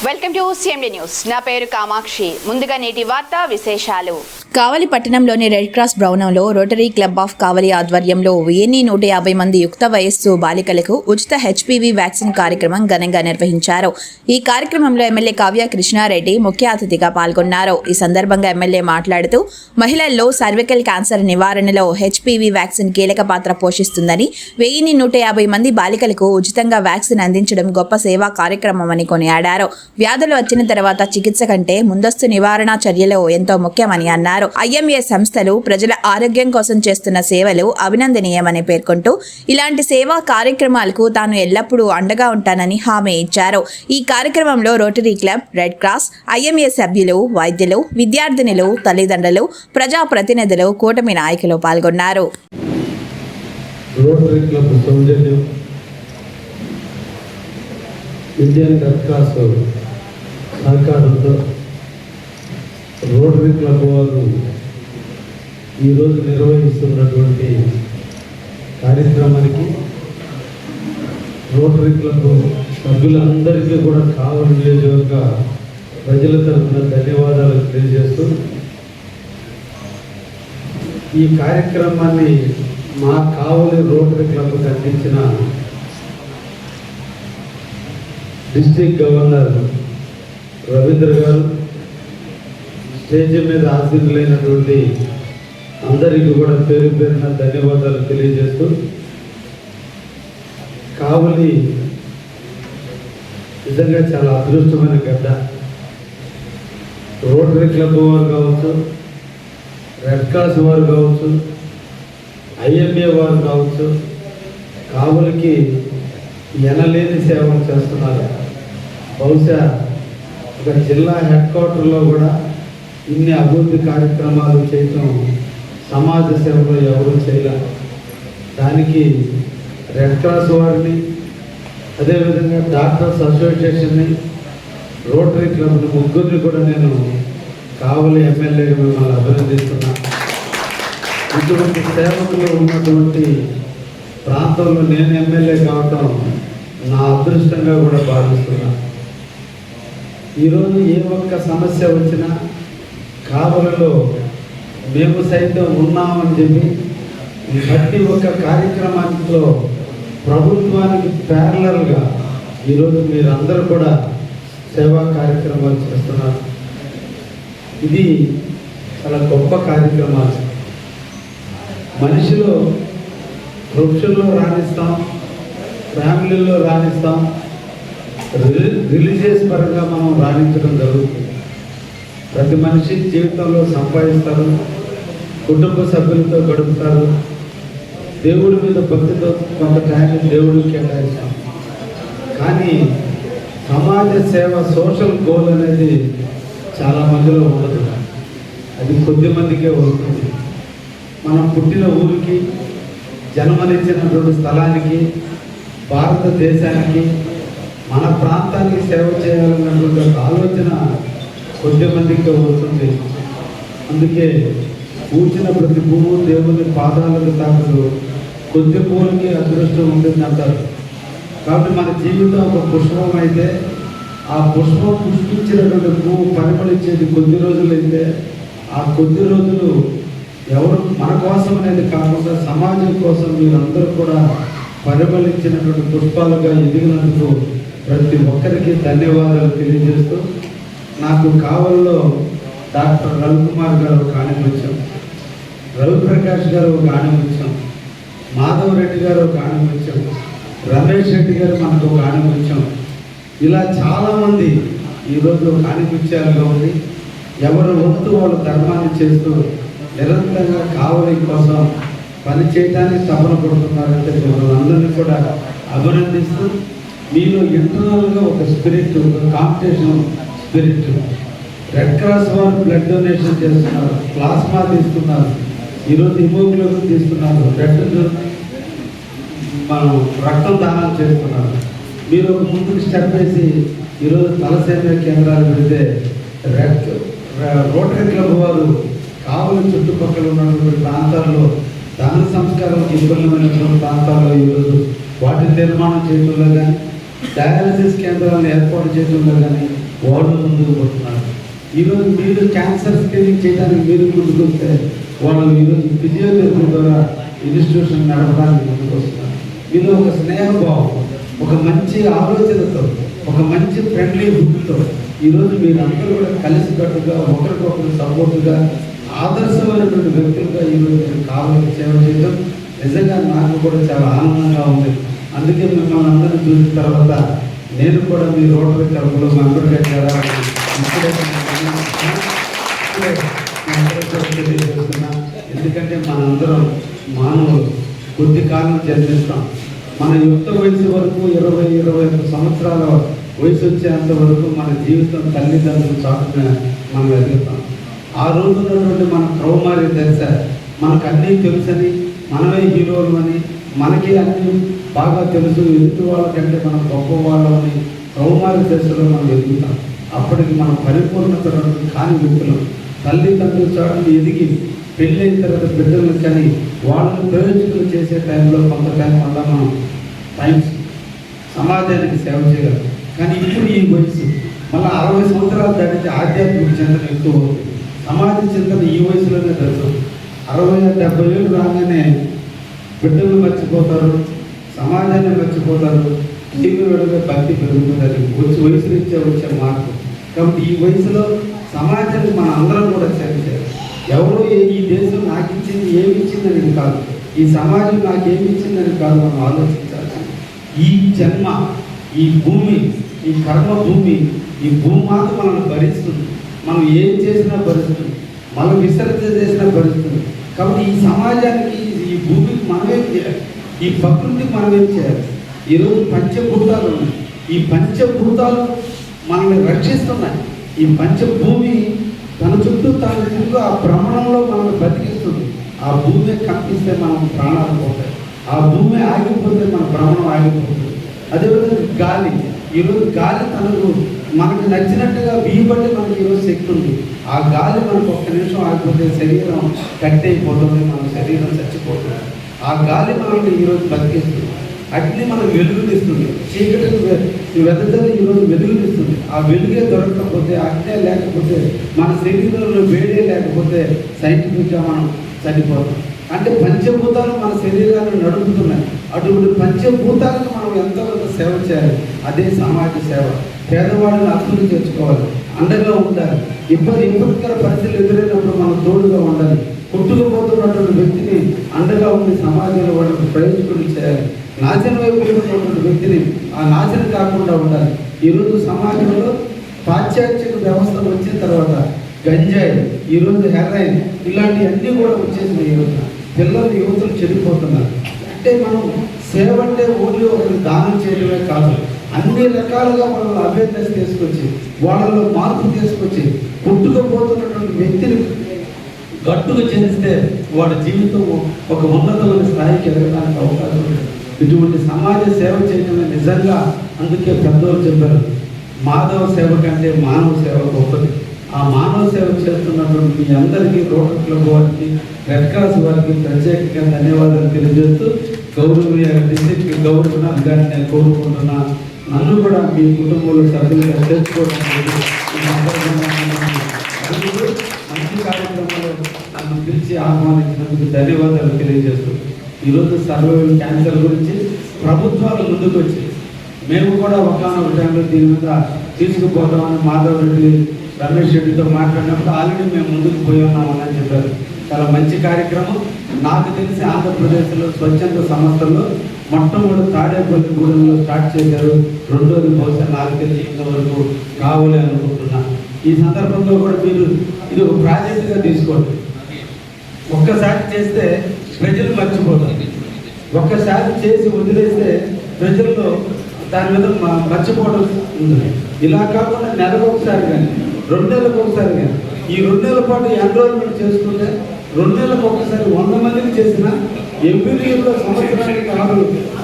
Welcome to CMD news. నా పేరు కామాక్షి. ముందుగా నేటి వార్తా విశేషాలు. కావలి పట్టణంలోని రెడ్ క్రాస్ భవనంలో రోటరీ క్లబ్ ఆఫ్ కావలి ఆధ్వర్యంలో 150 మంది యుక్త వయస్సు బాలికలకు ఉచిత హెచ్పివి వ్యాక్సిన్ కార్యక్రమం ఘనంగా నిర్వహించారు. ఈ కార్యక్రమంలో ఎమ్మెల్యే కావ్య కృష్ణారెడ్డి ముఖ్య అతిథిగా పాల్గొన్నారు. ఈ సందర్భంగా ఎమ్మెల్యే మాట్లాడుతూ మహిళల్లో సర్వికల్ క్యాన్సర్ నివారణలో హెచ్పివి వ్యాక్సిన్ కీలక పాత్ర పోషిస్తుందని, 150 మంది బాలికలకు ఉచితంగా వ్యాక్సిన్ అందించడం గొప్ప సేవా కార్యక్రమమని కొనియాడారు. వ్యాధులు వచ్చిన తర్వాత చికిత్స కంటే ముందస్తు నివారణ చర్యలు ఎంతో ముఖ్యమని అన్నారు. ఐఎంఏ సంస్థలు ప్రజల ఆరోగ్యం కోసం చేస్తున్న సేవలు అభినందనీయమని పేర్కొంటూ ఇలాంటి సేవా కార్యక్రమాలకు తాను ఎల్లప్పుడూ అండగా ఉంటానని హామీ ఇచ్చారు. ఈ కార్యక్రమంలో rotary club, red cross, IMA సభ్యులు, వైద్యులు, విద్యార్థినులు, తల్లిదండ్రులు, ప్రజాప్రతినిధులు, కూటమి నాయకులు పాల్గొన్నారు. రోటరీ క్లబ్ సౌజన్యం, ఇండియన్ రెడ్ క్రాస్ సహకారంతో రోటరీ క్లబ్ వారు ఈరోజు నిర్వహిస్తున్నటువంటి కార్యక్రమానికి రోటరీ క్లబ్ సభ్యులందరికీ కూడా కావలి నియోజకవర్గ ప్రజల తరఫున ధన్యవాదాలు తెలియజేస్తూ, ఈ కార్యక్రమాన్ని మా కావలి రోటరీ క్లబ్కి అందించిన డిస్ట్రిక్ట్ గవర్నర్ రవీంద్ర గారు, స్టేజ్ మీద ఆశీర్వైనటువంటి అందరికీ కూడా పేరు పేరున ధన్యవాదాలు తెలియజేస్తూ, కావలి నిజంగా చాలా అదృష్టమైన గడ్డ. రోటరీ క్లబ్ వారు కావచ్చు, రెడ్ క్రాస్ వారు కావచ్చు, ఐఎంఏ వారు కావచ్చు, కావలికి ఎనలేని సేవలు చేస్తున్నారు. బహుశా ఒక జిల్లా హెడ్ క్వార్టర్లో కూడా ఇన్ని అభివృద్ధి కార్యక్రమాలు చేయటం సమాజ సేవలో ఎవరూ చేయలేరు. దానికి రెడ్ క్రాస్ వారిని, అదేవిధంగా డాక్టర్స్ అసోసియేషన్ని, రోటరీ క్లబ్ని ముగ్గురిని కూడా నేను కావలి ఎమ్మెల్యేగా మిమ్మల్ని అభినందిస్తున్నా. ఇటువంటి సేవకులు ఉన్నటువంటి ప్రాంతంలో నేను ఎమ్మెల్యే కావటం నా అదృష్టంగా కూడా భావిస్తున్నా. ఈరోజు ఏ ఒక్క సమస్య వచ్చినా కావలిలో మేము సైతం ఉన్నామని చెప్పి ప్రతి ఒక్క కార్యక్రమాల్లో ప్రభుత్వానికి ప్యారలల్గా ఈరోజు మీరందరూ కూడా సేవా కార్యక్రమాలు చేస్తున్నారు. ఇది చాలా గొప్ప కార్యక్రమాలు. మనిషిలో ప్రొఫెషన్లో రాణిస్తాం, ఫ్యామిలీలో రాణిస్తాం, రిలీజియస్ పరంగా మనం రాణించడం జరుగుతుంది. ప్రతి మనిషి జీవితంలో సంపాదిస్తారు, కుటుంబ సభ్యులతో గడుపుతారు, దేవుడి మీద భక్తితో కొంత టైం దేవుడికి కేటాయిస్తాం. కానీ సమాజ సేవ, సోషల్ గోల్ అనేది చాలా మందిలో ఉండదు. అది కొద్ది మందికే ఉంటుంది. మనం పుట్టిన ఊరికి, జన్మనిచ్చినటువంటి స్థలానికి, భారతదేశానికి, మన ప్రాంతానికి సేవ చేయాలన్నటువంటి ఒక ఆలోచన కొద్ది మందికి వస్తుంది. అందుకే పూచిన ప్రతి పువ్వు దేవుని పాదాలకు తాకదు, కొద్ది పువ్వులకి అదృష్టం ఉంటుందంటారు. కాబట్టి మన జీవితం ఒక పుష్పం అయితే, ఆ పుష్పం పుష్పించినటువంటి పువ్వు పరిమళించేది కొద్ది రోజులైతే, ఆ కొద్ది రోజులు ఎవరు మన కోసం అనేది కాకుండా సమాజం కోసం మీరందరూ కూడా పరిమళించినటువంటి పుష్పాలుగా ఎదిగినందుకు ప్రతి ఒక్కరికి ధన్యవాదాలు తెలియజేస్తూ, నాకు కావలిలో డాక్టర్ రవికుమార్ గారు ఒక ఆణిముత్యం, రవిప్రకాష్ గారు ఒక ఆణిముత్యం, మాధవ్ రెడ్డి గారు ఒక ఆణిముత్యం, రమేష్ రెడ్డి గారు మనకు ఒక ఆణిముత్యం, ఇలా చాలామంది ఈరోజు ఆణిముత్యాలుగా ఉంది. ఎవరు వంతు వాళ్ళ ధర్మాన్ని చేస్తూ నిరంతరంగా కావలి కోసం పని చేయడానికి తపన పడుతున్నారంటే వాళ్ళందరినీ కూడా అభినందిస్తూ, మీలో ఇంటర్నల్గా ఒక స్పిరిట్, ఒక కాంపిటీషన్ స్పిరిట్. రెడ్ క్రాస్ వారు బ్లడ్ డొనేషన్ చేస్తున్నారు, ప్లాస్మా తీస్తున్నారు, ఈరోజు హిమోగ్లోబిన్ తీస్తున్నారు, మనం రక్తం దానం చేస్తున్నారు. మీరు ఒక ముందుకు స్టెప్ వేసి ఈరోజు తలసేమియా కేంద్రాలు పెడితే రోటరీ క్లబ్ వారు కావలి చుట్టుపక్కల ఉన్నటువంటి ప్రాంతాల్లో దహన సంస్కారం ఇబ్బందిమైనటువంటి ప్రాంతాల్లో ఈరోజు వాటి నిర్మాణం చేయడంలో కానీ డయాలసిస్ కేంద్రాలను ఏర్పాటు చేయడంలో కానీ వాళ్ళు ముందుకు పోతున్నారు. ఈరోజు మీరు క్యాన్సర్ స్క్రీనింగ్ చేయడానికి మీరు ముందుకు వస్తే వాళ్ళు ఈరోజు ఫిజియోథెరపీ ద్వారా ఇన్స్టిట్యూషన్ నడపడానికి ముందుకు వస్తున్నారు. మీరు ఒక స్నేహభావం, ఒక మంచి ఆలోచనతో, ఒక మంచి ఫ్రెండ్లీ బుక్తో ఈరోజు మీరందరూ కూడా కలిసికట్టుగా ఒకరికొకరు సపోర్టుగా ఆదర్శమైనటువంటి వ్యక్తులుగా ఈరోజు మీరు కావాలని సేవ చేయడం నిజంగా నాకు కూడా చాలా ఆనందంగా ఉంది. అందుకే మిమ్మల్ని అందరినీ చూసిన తర్వాత నేను కూడా మీ రోటరీ క్లబ్లో మెంబర్గా చేరాలని తెలియజేస్తున్నా. ఎందుకంటే మనందరం మానవులు, కొద్ది కాలం జన్మిస్తాం. మన యుక్త వయసు వరకు 20-21 సంవత్సరాల వయసు వచ్చేంత వరకు మన జీవితం తల్లిదండ్రులు చాటున మనం ఎదుగుతాం. ఆ రోజు ఉన్నటువంటి మన కౌమార్య దశ మనకు అన్నీ తెలుసని, మనమే హీరోలు అని, మనకి అన్నీ బాగా తెలుసు, ఎదుటి వాళ్ళకంటే మనం గొప్ప వాళ్ళని కౌమార్య దశలో మనం ఎదుగుతాం. అప్పటికి మనం పరిపూర్ణత కాని వ్యక్తులు తల్లిదండ్రులు చాటును ఎదిగి పెళ్ళైన తర్వాత బిడ్డలు కానీ వాళ్ళని ప్రయోజకులు చేసే టైంలో కొంత టైం వల్ల మనం సమాజానికి సేవ చేయగలం. కానీ ఇప్పుడు ఈ వయసు మళ్ళీ 60 సంవత్సరాలు దాటితే ఆధ్యాత్మిక చింతన ఎక్కువ అవుతుంది. సమాజ చింతన ఈ వయసులోనే తెలుసు. 60-70 ఏళ్ళు రాగానే బిడ్డలు మర్చిపోతారు, సమాజాన్ని మర్చిపోతారు, జీవితంలో భక్తి పెరుగుతుంది. వయసు రీత్యా వచ్చే మార్పు. కాబట్టి ఈ వయసులో సమాజానికి మన అందరం కూడా సేవ చేయాలి. ఎవరో ఈ దేశం నాకు ఇచ్చింది, ఏమి ఇచ్చిందని కాదు, ఈ సమాజం నాకు ఏమి ఇచ్చిందని కాదు, మనం ఆలోచించాలి. ఈ జన్మ, ఈ భూమి, ఈ కర్మ భూమి, ఈ భూమాత మనల్ని భరిస్తుంది. మనం ఏం చేసినా భరిస్తుంది, మనం విసర్జన చేసినా భరిస్తుంది. కాబట్టి ఈ సమాజానికి, ఈ భూమికి మనమేం చేయాలి, ఈ ప్రకృతికి మనమేం చేయాలి. ఈరోజు పంచభూతాలు ఉన్నాయి. ఈ పంచభూతాలు మనల్ని రక్షిస్తున్నాయి. ఈ పంచభూమి తన చుట్టూ తన చుట్టూ ఆ భ్రమణంలో మనల్ని బతికిస్తుంది. ఆ భూమి కంపిస్తే మనం ప్రాణాలు పోతాయి. ఆ భూమి ఆగిపోతే మన భ్రమణం ఆగిపోతుంది. అదేవిధంగా గాలి, ఈరోజు గాలి తనకు మనకు నచ్చినట్టుగా వీయబట్టి మనకి ఈరోజు శక్తి ఉంది. ఆ గాలి మనకు ఒక్క నిమిషం ఆగిపోతే శరీరం కట్ అయిపోతుంది, మన శరీరం చచ్చిపోతుంది. ఆ గాలి మనల్ని ఈరోజు బతికిస్తుంది. అగ్ని మనకు వెలుగునిస్తుంది, చీకటిని వెదజల్లి ఈరోజు వెలుగునిస్తుంది. ఆ వెలుగే దొరకకపోతే, అగ్నే లేకపోతే, మన శరీరంలో వేడే లేకపోతే సైంటిఫిక్గా మనం చనిపోతాం. అంటే పంచభూతాలు మన శరీరాన్ని నడుపుతున్నాయి. అటువంటి పంచభూతాలకు మనం ఎంతోకొంత సేవ చేయాలి. అదే సమాజ సేవ. పేదవాళ్ళని అర్థం చేసుకోవాలి, అండగా ఉండాలి. ఇబ్బందికర పరిస్థితులు ఎదురైనప్పుడు మనం తోడుగా ఉండాలి. కొట్టుకుపోతున్నటువంటి వ్యక్తిని అండగా ఉండి సమాజంలో వాళ్ళకి ప్రయోజకులు చేయాలి. నాశనం అయిపోతున్నటువంటి వ్యక్తిని ఆ నాశనం కాకుండా ఉండాలి. ఈరోజు సమాజంలో పాశ్చాత్య వ్యవస్థ వచ్చిన తర్వాత గంజాయి, ఈరోజు హెరాయిన్, ఇలాంటివన్నీ కూడా వచ్చేసినాయి. ఈరోజు పిల్లలు, యువతులు చెడిపోతున్నారు. అంటే మనం సేవ అంటే ఓన్లీ ఒకరికి దానం చేయడమే కాదు, అన్ని రకాలుగా వాళ్ళ అవేర్నెస్ తీసుకొచ్చి, వాళ్ళలో మార్పు తీసుకొచ్చి, పుట్టుకుపోతున్నటువంటి వ్యక్తిని గట్టుగా చేస్తే వాడి జీవితం ఒక ఉన్నతమైన స్థాయికి ఎదగడానికి అవకాశం ఉంది. ఇటువంటి సమాజ సేవ చేయడమే నిజంగా, అందుకే పెద్దవాళ్ళు చెప్పారు, మాధవ సేవ కంటే మానవ సేవ గొప్పది. ఆ మానవ సేవ చేస్తున్నటువంటి మీ అందరికీ రోటరీ క్లబ్ వారికి, రెడ్ క్రాస్ వారికి ప్రత్యేకంగా ధన్యవాదాలు తెలియజేస్తూ, డిస్ట్రిక్ట్ గవర్నర్ గారిని నేను కోరుకుంటున్నా, నన్ను కూడా మీ కుటుంబంలో సభ్యులుగా చేర్చుకోవడానికి మంచి కార్యక్రమంలో నన్ను పిలిచి ఆహ్వానించినందుకు ధన్యవాదాలు తెలియజేస్తూ, ఈరోజు సర్వైవల్ క్యాన్సర్ గురించి ప్రభుత్వాలు ముందుకు వచ్చి, మేము కూడా ఒకనొక టైంలో దీని మీద తీసుకుపోతామని మాధవ్ రెడ్డి, రమేష్ రెడ్డితో మాట్లాడినప్పుడు ఆల్రెడీ మేము ముందుకు పోయి ఉన్నామని చెప్పారు. చాలా మంచి కార్యక్రమం. నాకు తెలిసి ఆంధ్రప్రదేశ్లో స్వచ్ఛంద సంస్థల్లో మొట్టమొదటి తాడేపల్లిగూడెంలో స్టార్ట్ చేశారు. రెండోది బహుశా నాకు తెలిసి ఇంతవరకు కావాలి అనుకుంటున్నా. ఈ సందర్భంలో కూడా మీరు ఇది ఒక ప్రాజెక్టుగా తీసుకోండి. ఒక్కసారి చేస్తే ప్రజలు మర్చిపోతారు. ఒక్కసారి చేసి వదిలేస్తే ప్రజల్లో దాని మీద మర్చిపోవడం ఉంది. ఇలా కాకుండా నెలకు ఒకసారి కానీ, 2 నెలలకు ఒకసారి కానీ, ఈ 2 నెలల పాటు ఎన్రోల్మెంట్ చేసుకుంటే 2 నెలలకు ఒకసారి 100 మందికి చేసిన ఎంపీలో సంవత్సరానికి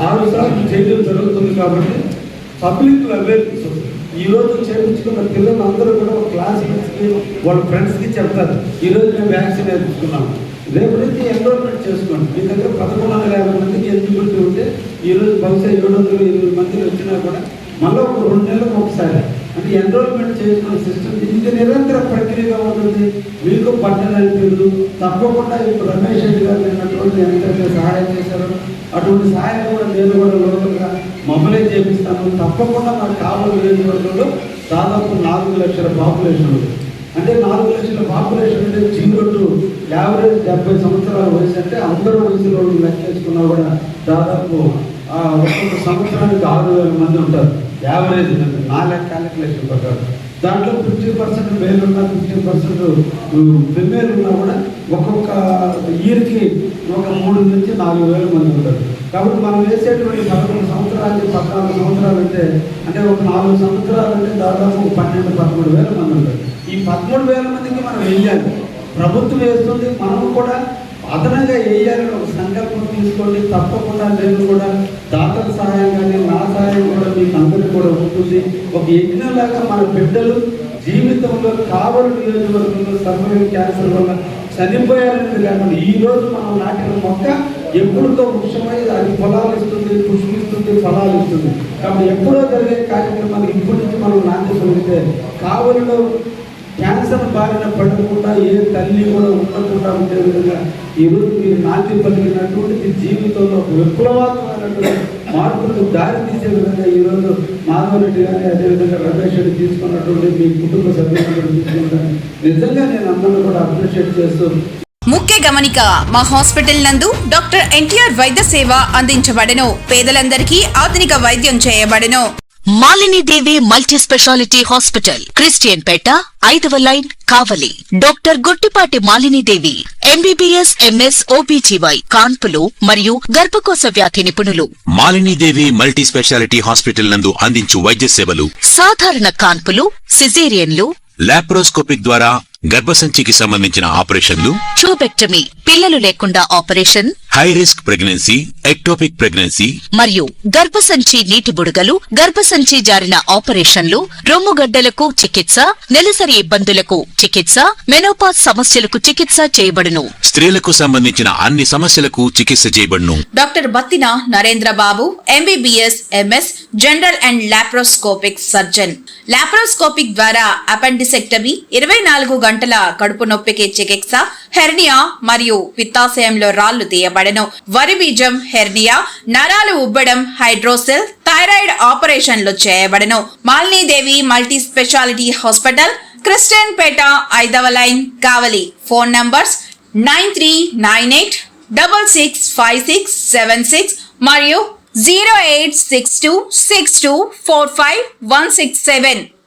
6 సార్లు చేయడం జరుగుతుంది. కాబట్టి పబ్లిక్ అవేర్నెస్ ఈరోజు చేయించుకున్న పిల్లలు అందరూ కూడా ఒక క్లాస్మేట్స్కి, వాళ్ళ ఫ్రెండ్స్కి చెప్తారు, ఈరోజు మేము వ్యాక్సిన్ వేయించుకున్నాము, రేపు నుంచి ఎన్రోల్మెంట్ చేసుకోండి. మీ దగ్గర 1150 మందికి ఎలిజిబిలిటీ ఉంటే ఈరోజు బహుశా 780 మంది వచ్చినా కూడా మళ్ళీ ఒక 2 నెలలకు ఒకసారి అంటే ఎన్రోల్మెంట్ చేసుకునే సిస్టమ్. ఇది నిరంతర ప్రక్రియగా ఉంటుంది. మీకు పట్టణాలు తప్పకుండా ఇప్పుడు రమేష్ రెడ్డి గారు నిన్నటువంటి ఎంతైతే సహాయం చేశారో అటువంటి సహాయం కూడా నేను కూడా లోకల్గా మొబైలైజ్ చేపిస్తాను. తప్పకుండా మనకు కావాలి నియోజకవర్గంలో దాదాపు 4 లక్షల పాపులేషన్ ఉంది. అంటే 4 లక్షల పాపులేషన్ అంటే 0 to యావరేజ్ 70 సంవత్సరాల వయసు అంటే అందరూ వయసులో లెక్క చేసుకున్నా కూడా దాదాపు ఒక్కొక్క సంవత్సరానికి 6,000 మంది ఉంటారు. యావరేజ్ నా క్యాలిక్యులేషన్ ప్రకారం దాంట్లో 50% మేల్ ఉన్నా 50% ఫిమేల్ ఉన్నా కూడా ఒక్కొక్క ఇయర్కి ఒక 3 నుంచి 4,000 మంది ఉంటారు. కాబట్టి మనం వేసేటువంటి 11 సంవత్సరాలు 14 సంవత్సరాలు అంటే ఒక 4 సంవత్సరాలు అంటే దాదాపు 12-13,000 మంది ఉంటారు. ఈ 13,000 మందికి మనం వేయాలి. ప్రభుత్వం వేస్తుంది, మనము కూడా అదనంగా వేయాలని ఒక సంకల్పం తీసుకోండి. తప్పకుండా నేను కూడా దాతల సహాయం కానీ నా సహాయం కూడా మీకు అందరికీ కూడా ఉంటుంది. ఒక యజ్ఞంలాగా మన బిడ్డలు జీవితంలో కావలి నియోజకవర్గంలో సర్వైవల్ క్యాన్సర్ వల్ల చనిపోయారనేది కాకుండా ఈరోజు మనం నాటిన మొక్క ఎప్పుడుతో వృక్షమై అది ఫలాలు ఇస్తుంది, పుష్పిస్తుంది, ఫలాలు ఇస్తుంది. కాబట్టి ఎప్పుడో జరిగే కార్యక్రమాలు ఇప్పటి నుంచి మనం నాటగలిగితే కావలిలో క్యాన్సర్ బారిన పడకుండా ఏ తల్లి కూడా ఉండకుండా ఉండే విధంగా ఈరోజు మీరు నాటి పలికినటువంటి జీవితంలో ఒక విప్లవాత్మకమైనటువంటి మార్పులకు దారి తీసే విధంగా ఈరోజు మాధవరెడ్డి గారిని అదేవిధంగా రమేష్ రెడ్డి తీసుకున్నటువంటి మీ కుటుంబ సభ్యులను తీసుకుంటాను. నిజంగా నేను అందరూ కూడా అప్రిషియేట్ చేస్తూ ముఖ్య గమనిక, మా హాస్పిటల్ నందు డాక్టర్ ఎన్టీఆర్ వైద్య సేవ అందించబడెను. పేదలందరికీ ఆధునిక వైద్యం చేయబడెను. Malinidevi multi speciality hospital, Christian Pet, 5వ line, Kavali. Doctor Gottipati Malinidevi MBBS MS OBGY కాన్పులు మరియు గర్భకోశ వ్యాధి నిపుణులు. మాలినీదేవి మల్టీ స్పెషాలిటీ హాస్పిటల్ నందు అందించు వైద్య సేవలు: సాధారణ కాన్పులు, సిజేరియన్లు, లాప్రోస్కోపిక్ ద్వారా గర్భసంచికి సంబంధించిన ఆపరేషన్లు, ట్యూబెక్టమీ, పిల్లలు లేకుండా operation, high risk pregnancy, ectopic pregnancy మరియు గర్భసంచి నీటి బుడగలు, గర్భసంచి జారిన ఆపరేషన్లు, రొమ్ముగడ్డలకు చికిత్స, నెలసరి ఇబ్బందులకు చికిత్స, మెనోపాజ్ సమస్యలకు చికిత్స చేయబడును. స్త్రీలకు సంబంధించిన అన్ని సమస్యలకు చికిత్స చేయబడును. Doctor Battina Narendra Babu MBBS MS general and laparoscopic surgeon. Laparoscopic ద్వారా అపెండిసెక్టమీ, 24 గంటల కడుపు నొప్పికి చికిత్స, హెర్నియా మరియు పిత్తాశయంలో రాళ్లు తీయబడెను. వరి బీజం, హెర్నియా, నరాలు ఉబ్బడం, హైడ్రోసెల్, థైరాయిడ్ ఆపరేషన్లు చేయబడెను. Malinidevi multi speciality hospital, Christian Pet, 5వ లైన్, కావలి. ఫోన్ నంబర్స్ 9398665676 మరియు 08626245167.